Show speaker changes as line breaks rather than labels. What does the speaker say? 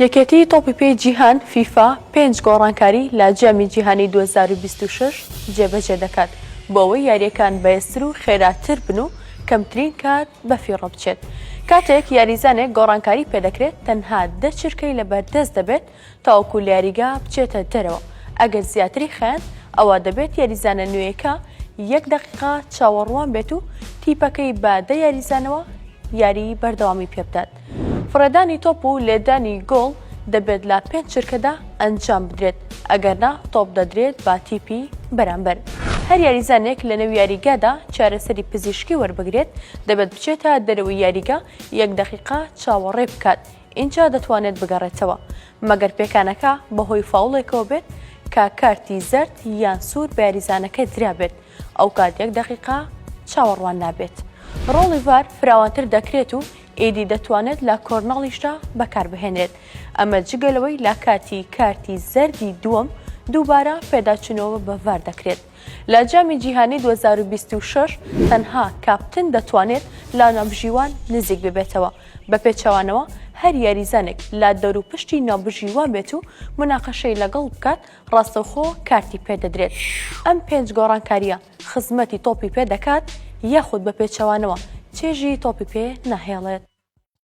یەکێتی تۆپی پێی جیهان فیفا 5 گۆڕانکاری لە جامی جیهانی 2026 جێبەجێ دەکات بۆ ئەوەی یاریەکان بەهێزتر و خێراتر بن و کەمترین کات بەفیڕۆ بچێت. کاتێک یاریزانێک گۆڕانکاری پێدەکرێت تەنها 10 چرکەی لەبەردەست دەبێت تاوەکو لە یاریگا بچێتە دەرەوە. ئەگەر زیاتری خەیان ئەوە دەبێت یاریزانە نوێیەکە 1 دقیقا چاوەڕوان بێت و تیپەکەی بە 10 یاریزانەوە یاری بەردەوامی پێ بدات. فڕێدانی تۆپ و لێدانی گۆڵ دەبێت لە 5 چرکەدا ئەنجام بدرێت، ئەگەرنا تۆپ دەدرێت با تیپی بەرامبەر. هەر یاریزانێک لە نێو یاریگادا چارەسەری پزیشکی وەربگرێت دەبێت بچێتە دەرەوەی یاریگا 1 دقیقا چاوەڕێ بکات، اینجا دەتوانێت بگەڕێتەوە، مەگەر پێکانەکە بەهۆی فاوڵێکەوە بێت کە کارتی زەرد یان سوور بە یاریزانەکە درا بێت، ئەو کات 1 دقیقا چاوەڕوان نابێت. ڕۆڵی ڤار فراوانتر دەکرێت و ئیدی دەتوانێت لە کۆرنەڵیشدا بەکاربهێنرێت، ئەمە جگەلەوەی لە کارتی زەردی دووەم دووبارە پێداچنەوە بە ڤار دەکرێت. لە جامی جیهانی 2026 تەنها کاپتن دەتوانێت لا ناوبژیوان نزیک ببێتەوە، بە پێچەوانەوە هەر یاریزانێک لە دەوروپشتی ناوبژیوان بێت و مناقەشەی لەگەڵ بکات ڕاستەوخۆ کارتی پێدەدرێت. ئەم 5 گۆڕانکاریە خزمەتی تۆپی پێدەکات یاخود بە پێچەوانەوە چێژی تۆپی پێ ناهێڵێت.